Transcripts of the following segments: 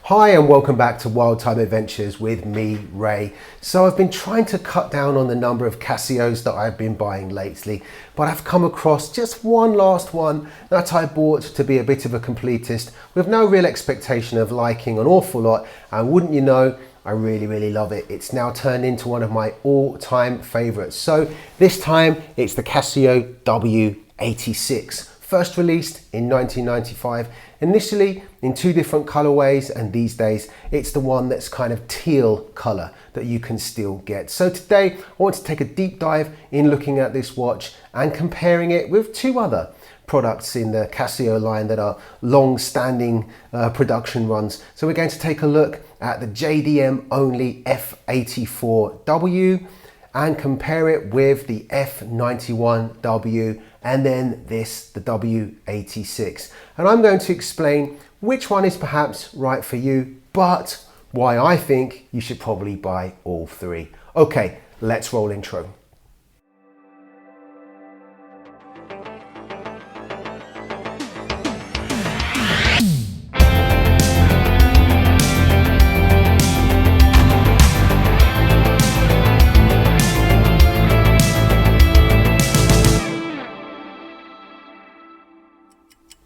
Hi and welcome back to Wild Time Adventures with me, Ray. So I've been trying to cut down on the number of Casios that I've been buying lately, but I've come across just one last one that I bought to be a bit of a completist with no real expectation of liking an awful lot, and wouldn't you know, I really love it. It's now turned into one of my all-time favorites. So this time it's the Casio W86. First released in 1995, initially in two different colorways, and these days it's the one that's kind of teal color that you can still get. So today I want to take a deep dive in looking at this watch and comparing it with two other products in the Casio line that are long-standing production runs. So we're going to take a look at the JDM only F84W and compare it with the F91W and then the W86. And I'm going to explain which one is perhaps right for you, but why I think you should probably buy all three. Okay, let's roll intro.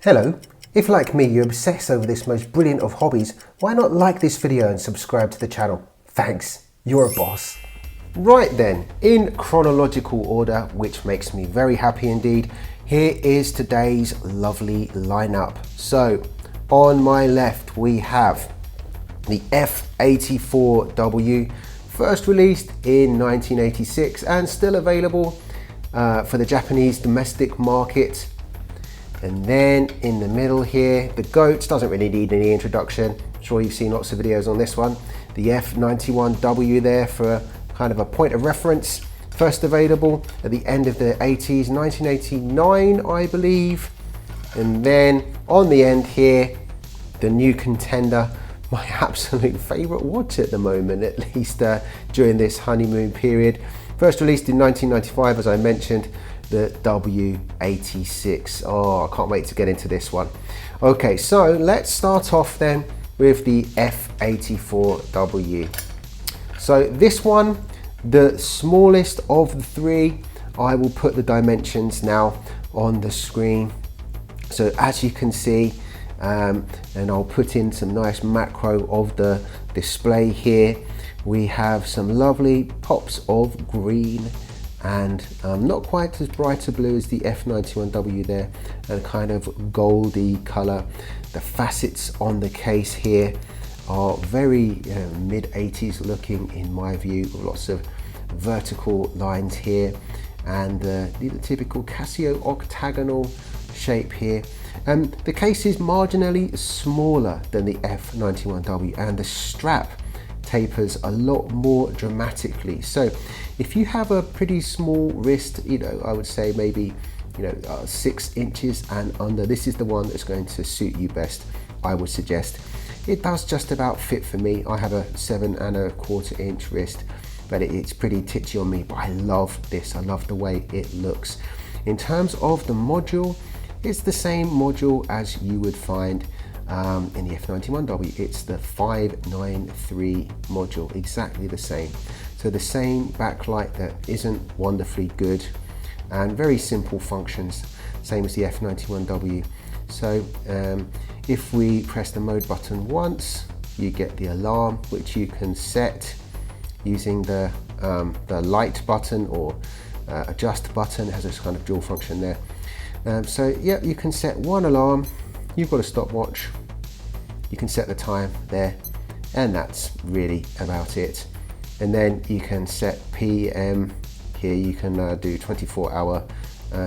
Hello, if like me you obsess over this most brilliant of hobbies, why not like this video and subscribe to the channel? Thanks, you're a boss. Right then, in chronological order, which makes me very happy indeed, here is today's lovely lineup. So, on my left we have the F84W, first released in 1986 and still available for the Japanese domestic market. And then in the middle here, the GOAT, doesn't really need any introduction. I'm sure you've seen lots of videos on this one. The F91W there for kind of a point of reference. First available at the end of the 80s, 1989, I believe. And then on the end here, the new contender, my absolute favorite watch at the moment, at least during this honeymoon period. First released in 1995, as I mentioned, the W86. Oh, I can't wait to get into this one. Okay, so let's start off then with the F84W. So this one, the smallest of the three. I will put the dimensions now on the screen. So as you can see, and I'll put in some nice macro of the display here. We have some lovely pops of green and not quite as bright a blue as the F91W there, and kind of goldy color. The facets on the case here are very mid-80s looking in my view, with lots of vertical lines here, and the typical Casio octagonal shape here. The case is marginally smaller than the F91W, and the strap tapers a lot more dramatically. So if you have a pretty small wrist, I would say maybe 6 inches and under, this is the one that's going to suit you best, I would suggest. It does just about fit for me. I have a 7¼ inch wrist, but it's pretty titchy on me, but I love this. I love the way it looks. In terms of the module, it's the same module as you would find in the F91W. It's the 593 module, exactly the same. So the same backlight that isn't wonderfully good, and very simple functions, same as the F91W. So if we press the mode button once, you get the alarm, which you can set using the light button or adjust button. It has this kind of dual function there. So yeah, you can set one alarm. You've got a stopwatch, you can set the time there, and that's really about it. And then you can set PM. Here you can do 24-hour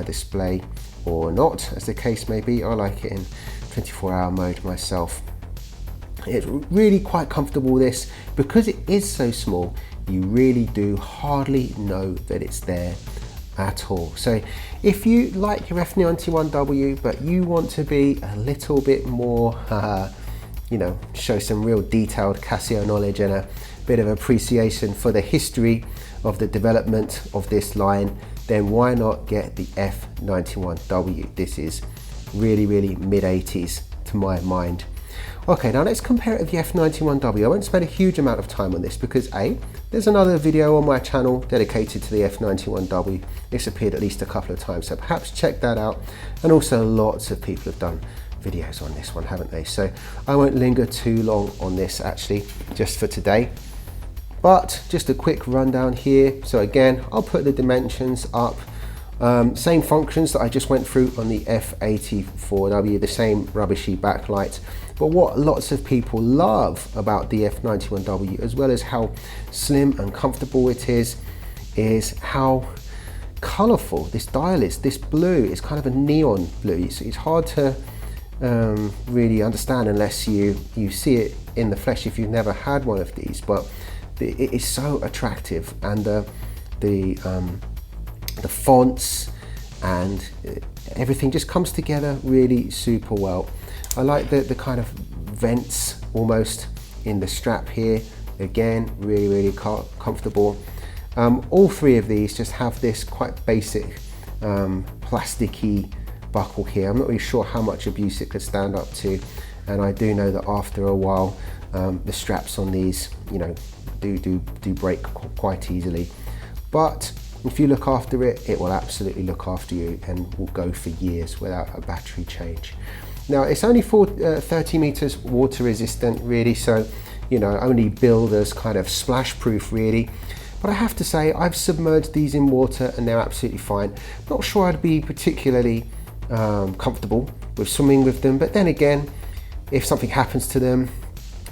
display or not, as the case may be. I like it in 24-hour mode myself. It's really quite comfortable, this, because it is so small, you really do hardly know that it's there at all. So if you like your F91W but you want to be a little bit more show some real detailed Casio knowledge and a bit of appreciation for the history of the development of this line, then why not get the F91W? This is really mid-80s to my mind. Okay, now let's compare it with the F91W. I won't spend a huge amount of time on this because A, there's another video on my channel dedicated to the F91W. It's appeared at least a couple of times, so perhaps check that out. And also lots of people have done videos on this one, haven't they? So I won't linger too long on this actually, just for today. But just a quick rundown here. So again, I'll put the dimensions up. Same functions that I just went through on the F84W, the same rubbishy backlight. But what lots of people love about the F91W, as well as how slim and comfortable it is how colourful this dial is. This blue is kind of a neon blue. It's hard to really understand unless you see it in the flesh if you've never had one of these, but it is so attractive, and the fonts and everything just comes together really super well. I like the kind of vents almost in the strap here. Again, really comfortable. All three of these just have this quite basic plasticky buckle here. I'm not really sure how much abuse it could stand up to, and I do know that after a while the straps on these, you know, do break quite easily. But if you look after it, it will absolutely look after you and will go for years without a battery change. Now it's only 30 meters water resistant really, so you know, only builders kind of splash proof really. But I have to say, I've submerged these in water and they're absolutely fine. Not sure I'd be particularly comfortable with swimming with them, but then again, if something happens to them,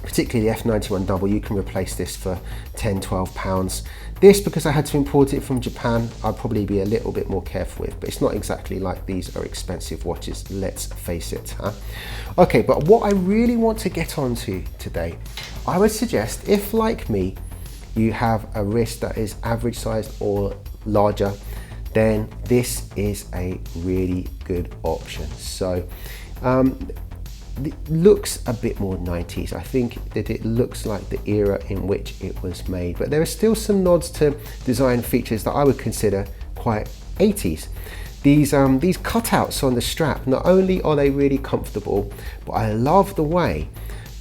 particularly the F91W, you can replace this for 10-12 pounds. This, because I had to import it from Japan, I'd probably be a little bit more careful with, but it's not exactly like these are expensive watches, let's face it. Okay, but what I really want to get onto today, I would suggest, if like me, you have a wrist that is average sized or larger, then this is a really good option. So it looks a bit more 90s. I think that it looks like the era in which it was made, but there are still some nods to design features that I would consider quite 80s. These cutouts on the strap, not only are they really comfortable, but I love the way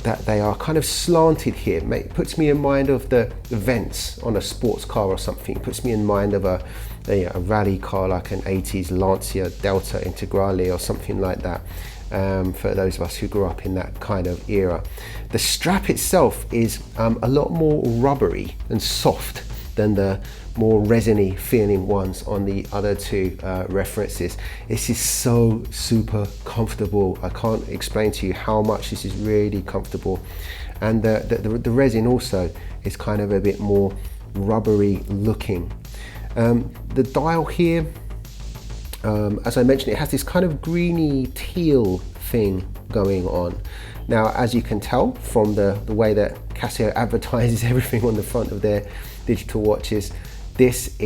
that they are kind of slanted here. It puts me in mind of the vents on a sports car or something. It puts me in mind of a rally car like an 80s Lancia Delta Integrale or something like that. For those of us who grew up in that kind of era. The strap itself is a lot more rubbery and soft than the more resiny feeling ones on the other two references. This is so super comfortable. I can't explain to you how much this is really comfortable. And the resin also is kind of a bit more rubbery looking. The dial here, as I mentioned, it has this kind of greeny teal thing going on. Now, as you can tell from the way that Casio advertises everything on the front of their digital watches, this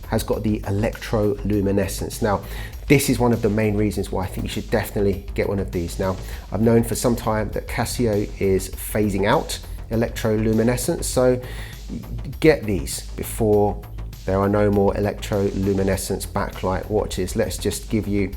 has got the electroluminescence. Now, this is one of the main reasons why I think you should definitely get one of these. Now, I've known for some time that Casio is phasing out electroluminescence, so get these before there are no more electroluminescence backlight watches. Let's just give you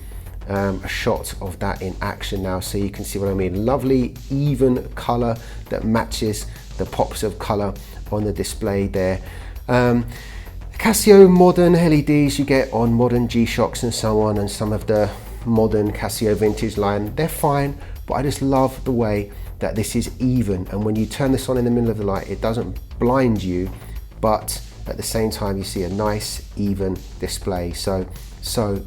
a shot of that in action now so you can see what I mean. Lovely even color that matches the pops of color on the display there. Casio modern LEDs you get on modern G-Shocks and so on, and some of the modern Casio vintage line, they're fine, but I just love the way that this is even, and when you turn this on in the middle of the light, it doesn't blind you, but at the same time you see a nice even display. So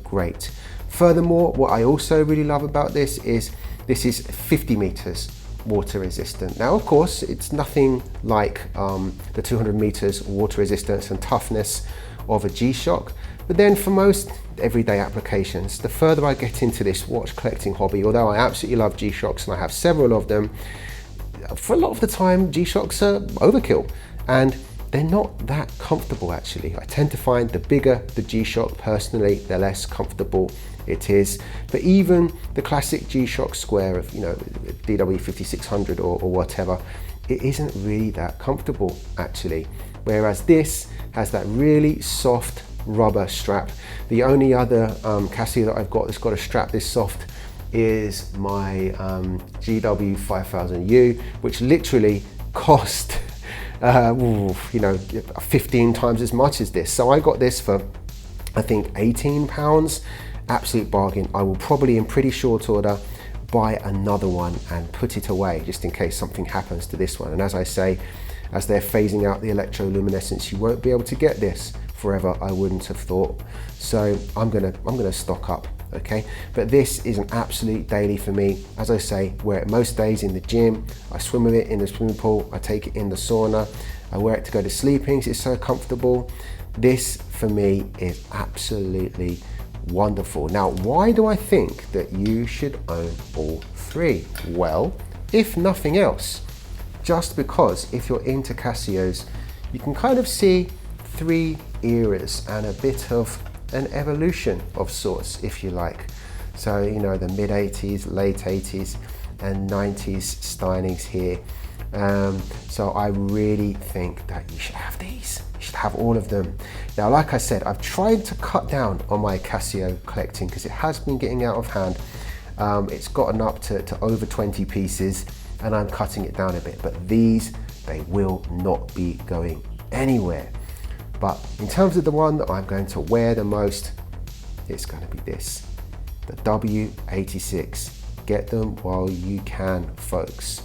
great. Furthermore, what I also really love about this is 50 meters water resistant. Now, of course, it's nothing like the 200 meters water resistance and toughness of a G-Shock, but then for most everyday applications, the further I get into this watch collecting hobby, although I absolutely love G-Shocks and I have several of them, for a lot of the time G-Shocks are overkill and they're not that comfortable actually. I tend to find the bigger the G-Shock personally, the less comfortable it is. But even the classic G-Shock Square of, you know, DW5600 or whatever, it isn't really that comfortable actually. Whereas this has that really soft rubber strap. The only other Casio that I've got that's got a strap this soft is my GW 5000U, which literally cost 15 times as much as this. So I got this for, I think, £18. Absolute bargain. I will probably in pretty short order buy another one and put it away just in case something happens to this one. And as I say, as they're phasing out the electroluminescence, you won't be able to get this forever, I wouldn't have thought. So I'm gonna stock up, okay? But this is an absolute daily for me. As I say, wear it most days in the gym. I swim with it in the swimming pool. I take it in the sauna. I wear it to go to sleeping. It's so comfortable. This for me is absolutely wonderful. Now, why do I think that you should own all three? Well, if nothing else, just because if you're into Casios, you can kind of see three eras and a bit of an evolution of sorts, if you like. So, you know, the mid 80s, late 80s and 90s stylings here. So I really think that you should have these. You should have all of them. Now, like I said, I've tried to cut down on my Casio collecting because it has been getting out of hand. It's gotten up to over 20 pieces and I'm cutting it down a bit, but these, they will not be going anywhere. But in terms of the one that I'm going to wear the most, it's going to be this, the W86. Get them while you can, folks.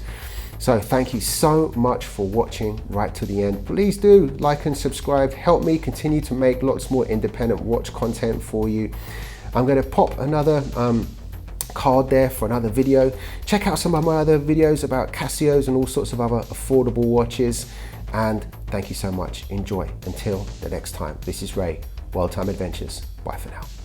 So thank you so much for watching right to the end. Please do like and subscribe. Help me continue to make lots more independent watch content for you. I'm going to pop another card there for another video. Check out some of my other videos about Casios and all sorts of other affordable watches. And thank you so much. Enjoy. Until the next time, this is Ray, World Time Adventures. Bye for now.